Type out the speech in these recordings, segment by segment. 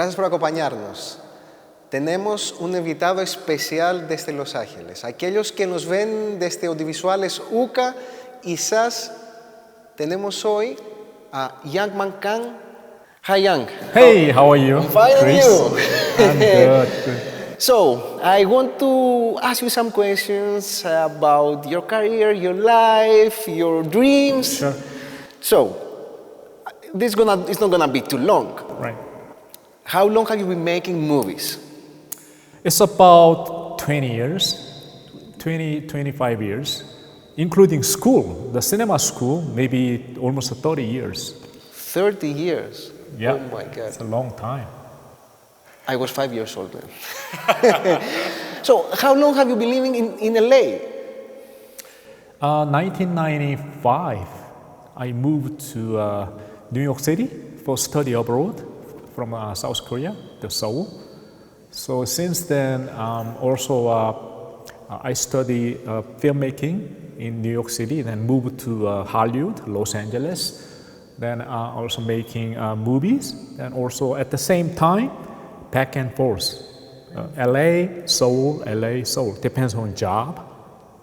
Gracias por acompañarnos. Tenemos un invitado especial desde Los Ángeles. Aquellos que nos ven desde Audiovisuales UCA y SAS, tenemos hoy a Young Man Kang. Hi, Young. Hey, how are you? I'm fine, and Chris? you? I'm good. So, I want to ask you some questions about your career, your life, your dreams. Sure. So, it's not gonna be too long. Right. How long have you been making movies? It's about 20 years, 25 years, including school, the cinema school, maybe almost 30 years. 30 years? Yeah. Oh my God. It's a long time. I was 5 years old then. So, how long have you been living in LA? 1995, I moved to New York City for study abroad from South Korea to Seoul. So since then, I study filmmaking in New York City, then moved to Hollywood, Los Angeles, then also making movies, and also at the same time, back and forth. LA, Seoul, depends on job,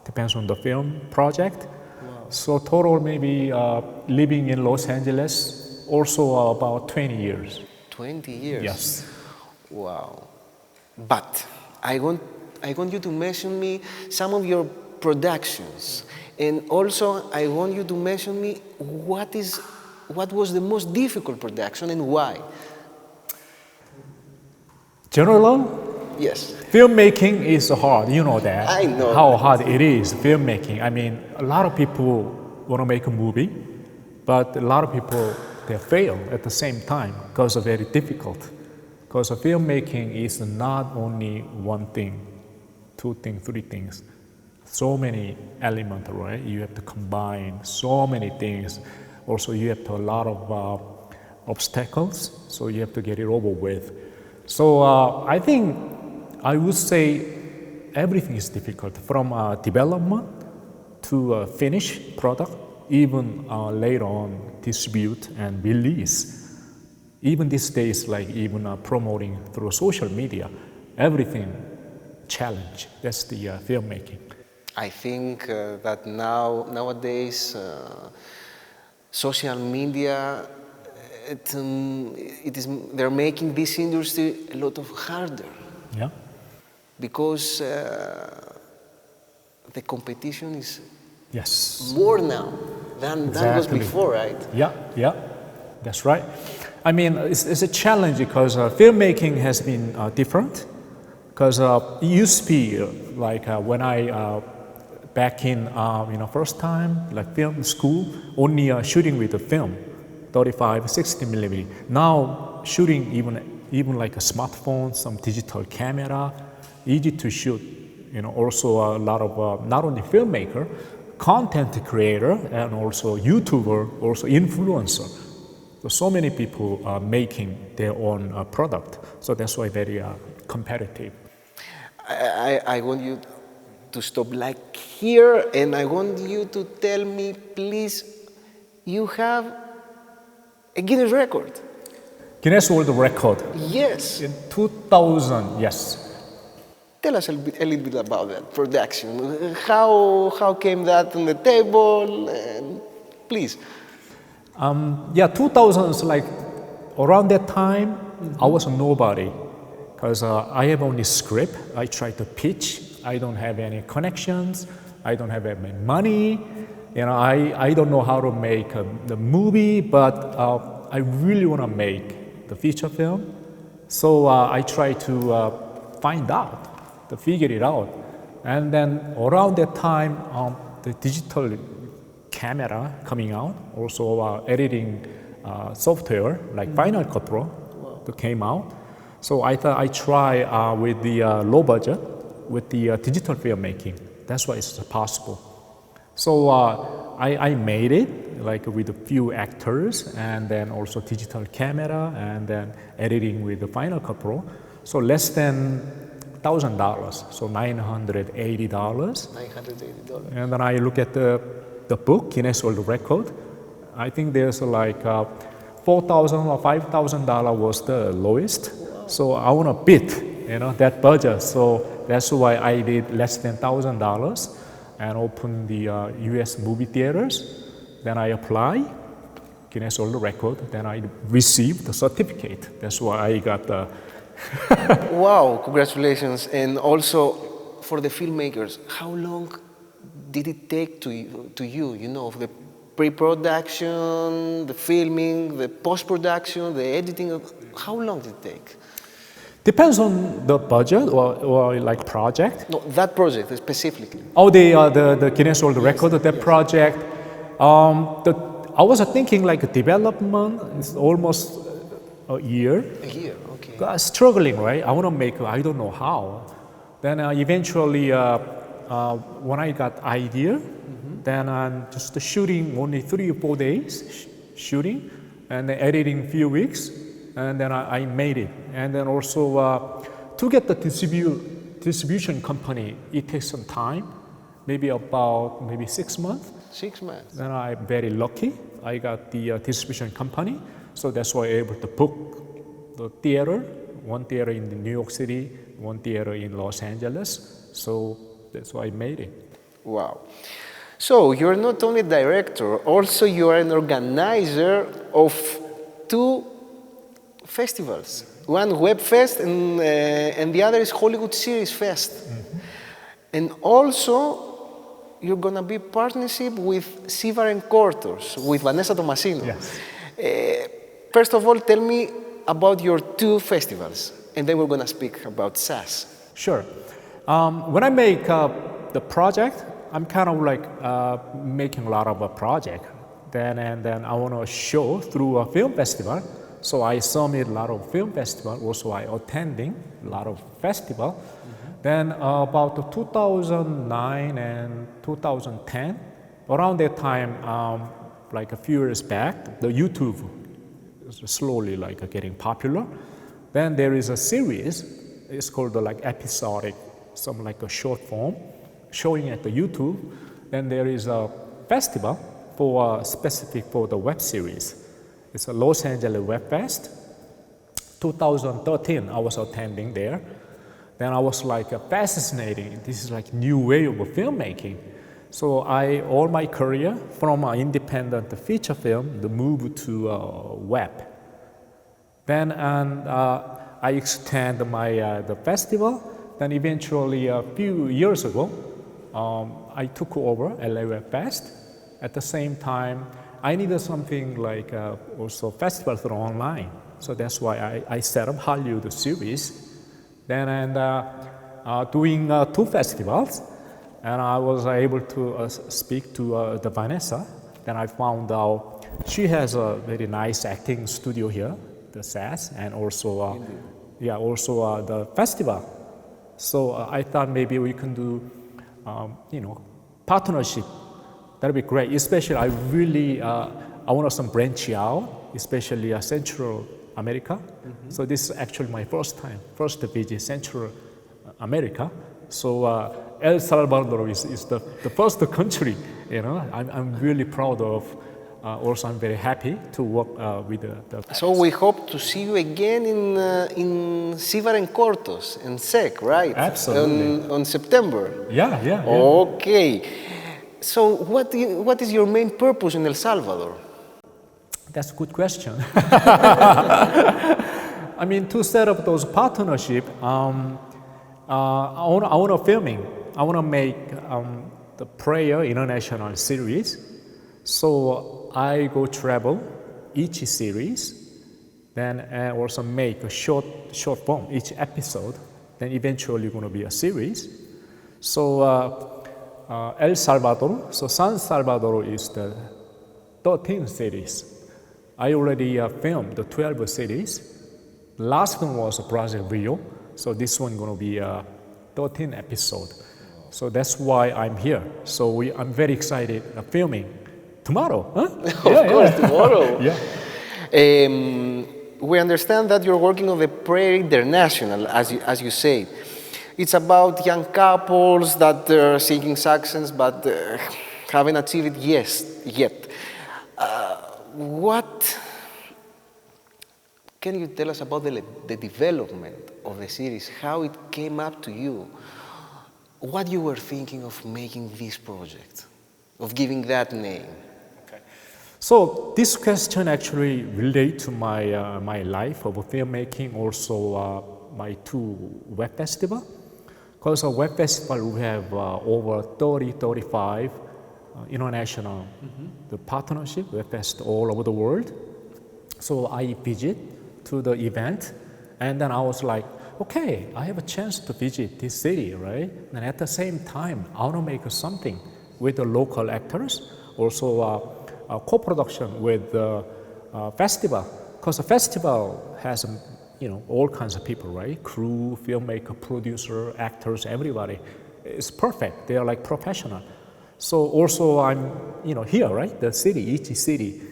depends on the film project. Wow. So total maybe living in Los Angeles, also about 20 years. 20 years? Yes. Wow. But I want you to mention me some of your productions, and also I want you to mention me what was the most difficult production and why. General? Yes. Filmmaking is hard, you know that. I know. How hard it is, filmmaking. I mean, a lot of people want to make a movie, but a lot of people, they fail at the same time because it's very difficult. Because filmmaking is not only one thing, two things, three things. So many elements, right? You have to combine so many things. Also, you have to a lot of obstacles, so you have to get it over with. So I think I would say everything is difficult, from development to finished product, even later on distribute and release. Even these days, like even promoting through social media, everything challenge. That's the filmmaking. I think that nowadays social media, they're making this industry a lot of harder. Yeah. Because the competition is Yes. more now than was Exactly. before, right? Yeah, that's right. I mean, it's a challenge because filmmaking has been different. Because it used to be like when I back in first time like film school, only shooting with the film, 35, 60 millimeter. Now shooting even like a smartphone, some digital camera, easy to shoot. Also a lot of not only filmmaker, content creator, and also YouTuber, also influencer. So many people are making their own product. So that's why very competitive. I want you to stop like here, and I want you to tell me, please, you have a Guinness record. Guinness World Record. Yes. In 2000, yes. Tell us a little bit about that production. How came that on the table? And please. 2000 is like around that time. I was a nobody because I have only script. I try to pitch. I don't have any connections. I don't have any money. I don't know how to make the movie, but I really want to make the feature film. So I try to find out, to figure it out. And then around that time, the digital camera coming out, also editing software like Final Cut Pro that came out. So I thought I try with the low budget, with the digital filmmaking. That's why it's possible. So I made it like with a few actors, and then also digital camera, and then editing with the Final Cut Pro. So less than $1,000, so $980. $980. And then I look at the book, Guinness World Record. I think there's like $4,000 or $5,000 was the lowest. Wow. So I want to beat, that budget. So that's why I did less than $1,000 and opened the U.S. movie theaters. Then I apply, Guinness World Record. Then I received the certificate. That's why I got the. Wow, congratulations. And also for the filmmakers, how long did it take to you, the pre-production, the filming, the post-production, the editing? How long did it take? Depends on the budget or like project. No, that project specifically. Oh, the Guinness World Record, that project. I was thinking like development is almost a year. A year, okay. Struggling, right? I want to make, I don't know how. Then eventually, when I got idea, then I'm just shooting only 3 or 4 days, shooting, and then editing a few weeks, and then I made it. And then also to get the distribution company, it takes some time, maybe 6 months. 6 months. Then I'm very lucky. I got the distribution company, so that's why I'm able to book the theater, one theater in New York City, one theater in Los Angeles. So that's why I made it. Wow. So you're not only a director, also you are an organizer of 2 festivals. One Web Fest and the other is Hollywood Series Fest. Mm-hmm. And also you're going to be partnership with Sivar Actor, with Vanessa Tomasino. Yes. First of all, tell me about your 2 festivals, and then we're going to speak about SAS. Sure. When I make the project, I'm kind of like making a lot of a project. Then I want to show through a film festival. So I submit a lot of film festival. Also, I attending a lot of festival. Mm-hmm. Then about 2009 and 2010, around that time, like a few years back, the YouTube is slowly like getting popular. Then there is a series. It's called like episodic, some like a short form, showing at the YouTube. Then there is a festival for specific for the web series. It's a Los Angeles Web Fest. 2013, I was attending there. Then I was like fascinating. This is like new way of filmmaking. So all my career from an independent feature film, the move to web. Then I extend my the festival. Then eventually a few years ago, I took over LA Web Fest. At the same time, I needed something like also festival through online. So that's why I set up Hollywood series. Then doing 2 festivals, and I was able to speak to the Vanessa. Then I found out she has a very nice acting studio here, the SAS, and also the festival. So I thought maybe we can do, partnership. That'd be great. Especially, I really I want to branch out, especially Central America. Mm-hmm. So this is actually my first visit Central America. So El Salvador is the first country. I'm really proud of. Also, I'm very happy to work with the. So we hope to see you again in Sivar Actor in SEC, right? Absolutely. On September. Yeah. Okay. So what is your main purpose in El Salvador? That's a good question. I mean, to set up those partnership, I want to filming. I want to make the Prayer International series. So I go travel each series, then also make a short form each episode. Then eventually going to be a series. So. El Salvador, so San Salvador is the 13th series. I already filmed the 12 cities. Last one was Brazil, Rio. So this one going to be 13 episode. So that's why I'm here. So I'm very excited filming tomorrow. Huh? Of course, tomorrow. Yeah. We understand that you're working on the Prayer International, as you say. It's about young couples that are seeking success but haven't achieved it yet. can you tell us about the development of the series, how it came up to you, what you were thinking of making this project, of giving that name? Okay. So this question actually relates to my, my life of filmmaking, also my 2 web festivals. Because a web festival, we have over 30, 35 international the partnership web festival all over the world. So I visit to the event, and then I was like, okay, I have a chance to visit this city, right? And at the same time, I want to make something with the local actors, also a co-production with the festival, because the festival has all kinds of people, right? Crew, filmmaker, producer, actors, everybody. It's perfect. They are like professional. So also I'm here, right? The city, each city.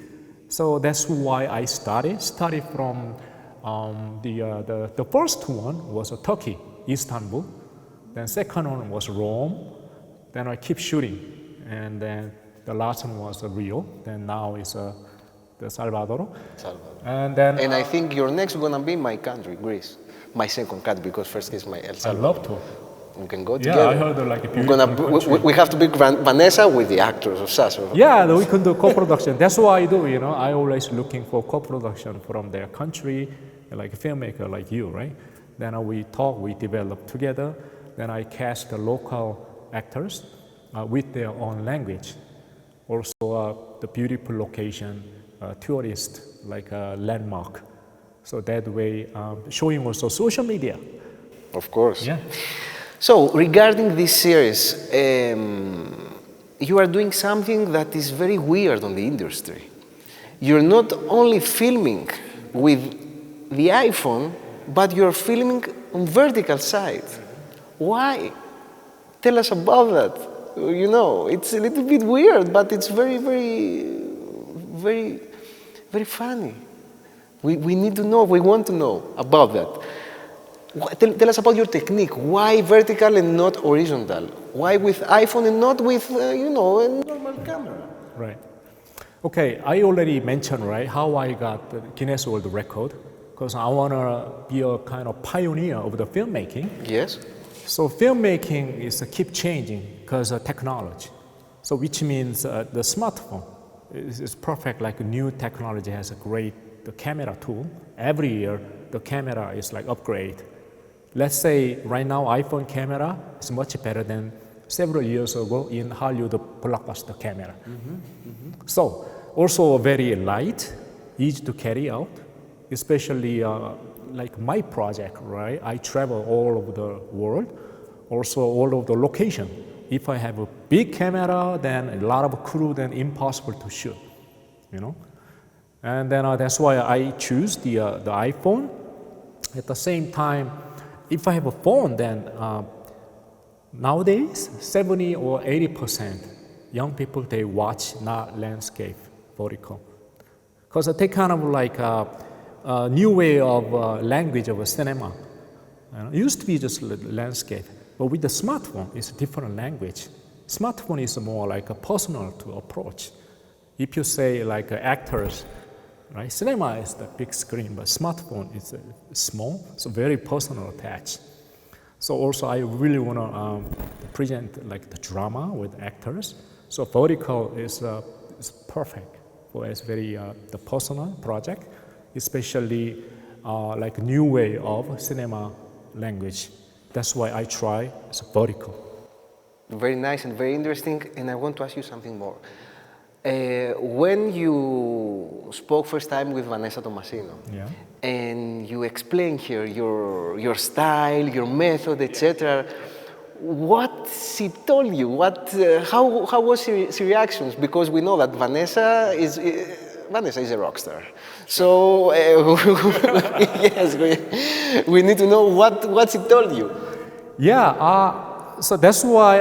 So that's why I started from the first one was Turkey, Istanbul. Then second one was Rome. Then I keep shooting, and then the last one was Rio. Then now it's the Salvador. And I think your next is gonna be my country, Greece, my second country, because first is my El Salvador. I love to. We can go together. Yeah, I heard like a beautiful we have to pick Vanessa with the actors of Sasso. Yeah, we can do co-production. That's what I do, I always looking for co-production from their country, like a filmmaker like you, right? Then we talk, we develop together. Then I cast the local actors with their own language. Also, the beautiful location, tourist, like a landmark. So that way, showing also social media. Of course. Yeah. So, regarding this series, you are doing something that is very weird on the industry. You're not only filming with the iPhone, but you're filming on vertical side. Why? Tell us about that. It's a little bit weird, but it's very, very, very, very funny. We need to know, we want to know about that. Tell us about your technique. Why vertical and not horizontal? Why with iPhone and not with, a normal camera? Right. Okay, I already mentioned, right, how I got the Guinness World Record, because I want to be a kind of pioneer of the filmmaking. Yes. So filmmaking is keep changing because of technology. So which means the smartphone is perfect, like new technology has a great camera tool. Every year, the camera is like upgrade. Let's say right now iPhone camera is much better than several years ago in Hollywood blockbuster camera. So also very light, easy to carry out, especially like my project, right? I travel all over the world, also all over the location. If I have a big camera, then a lot of crew, then impossible to shoot, And then that's why I choose the iPhone. At the same time, if I have a phone, then nowadays 70 or 80% young people, they watch not landscape, vertical, because they kind of like a new way of language of a cinema. It used to be just landscape, but with the smartphone, it's a different language. Smartphone is more like a personal to approach. If you say like actors, right? Cinema is the big screen, but smartphone is small, so very personal attach. So also I really want to present like the drama with actors. So vertical is perfect for it's very the personal project, especially like new way of cinema language. That's why I try as vertical. Very nice and very interesting. And I want to ask you something more. When you spoke first time with Vanessa Tomasino, and you explained here your style, your method, etc., what she told you? How was her reactions? Because we know that Vanessa is a rock star. So yes, we need to know what she told you. Yeah. So that's why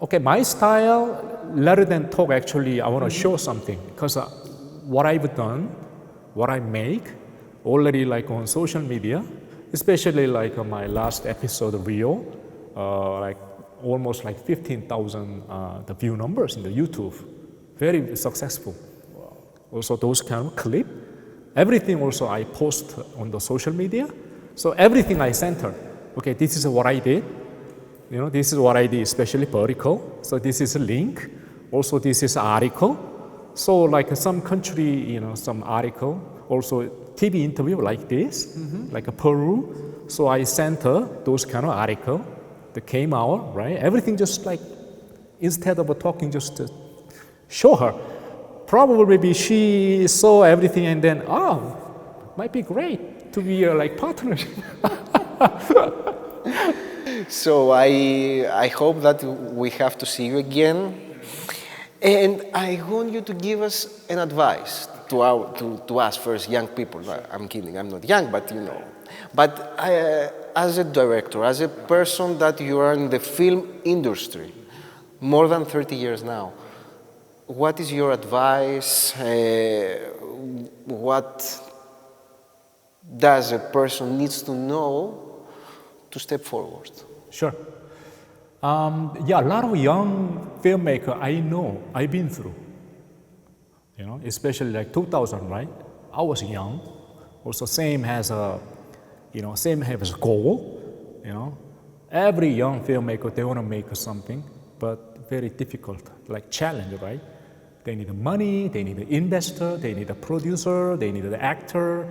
okay, my style. Rather than talk, actually, I want to show something, because what I've done, what I make, already like on social media, especially like on my last episode of Rio, like almost like 15,000 the view numbers in the YouTube, very successful. Also those kind of clip, Everything also I post on the social media. So everything I center. Okay, this is what I did. This is what I did, especially vertical. So this is a link. Also, this is article. So like some country, some article. Also TV interview like this, like a Peru. So I center those kind of article that came out, right? Everything just like, instead of talking, just to show her. Probably maybe she saw everything and then, might be great to be like partners. So I hope that we have to see you again. And I want you to give us an advice to us first, young people. I'm kidding, I'm not young, but But as a director, as a person that you are in the film industry, more than 30 years now, what is your advice? What does a person needs to know to step forward? Sure. A lot of young filmmakers I know, I've been through. Especially like 2000, right? I was young. Also, same has a goal. Every young filmmaker, they want to make something, but very difficult, like challenge, right? They need the money, they need the investor, they need a producer, they need the actor,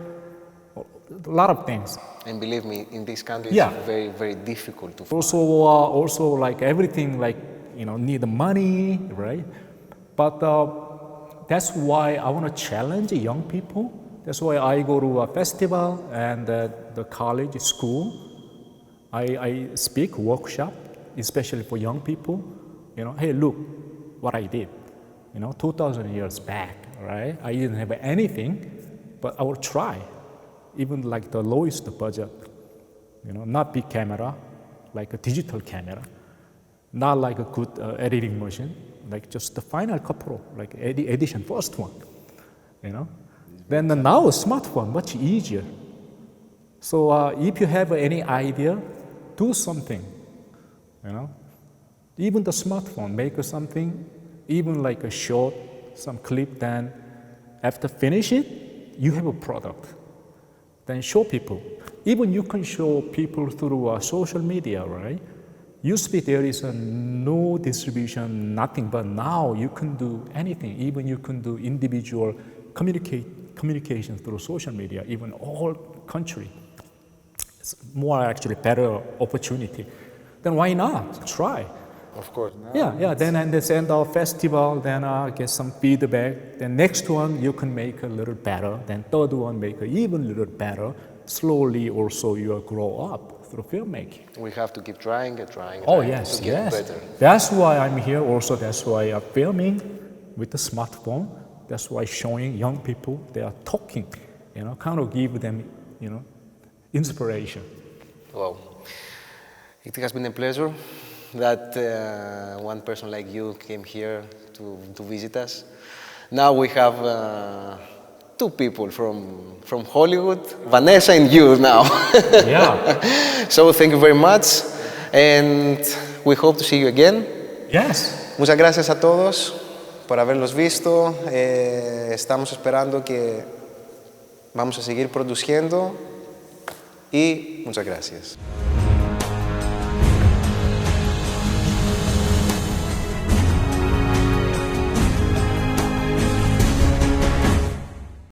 a lot of things. And believe me, in this country, it's very, very difficult to find. Also like everything, like, need the money, right? But that's why I want to challenge young people. That's why I go to a festival and the college, school. I speak workshop, especially for young people. Hey, look what I did. 2,000 years back, right? I didn't have anything, but I will try. Even like the lowest budget, not big camera, like a digital camera, not like a good editing machine, like just the Final Cut Pro, like edition first one, Then now a smartphone, much easier. So if you have any idea, do something, Even the smartphone, make something, even like a short, some clip, then after finish it, you have a product. Then show people. Even you can show people through social media, right? Used to be there is no distribution, nothing, but now you can do anything. Even you can do individual communication through social media, even all country. It's more actually better opportunity. Then why not? Try. Of course. Then at the end of festival, then get some feedback. Then next one you can make a little better. Then third one make even a little better. Slowly also you will grow up through filmmaking. We have to keep trying and trying. Oh yes, to get better. That's why I'm here. Also, that's why I'm filming with the smartphone. That's why showing young people they are talking. Kind of give them, inspiration. Wow, it has been a pleasure that one person like you came here to visit us. Now we have two people from Hollywood, Vanessa and you now. So thank you very much, and we hope to see you again. Yes. Muchas gracias a todos por haberlos visto. Estamos esperando que vamos a seguir produciendo y muchas gracias.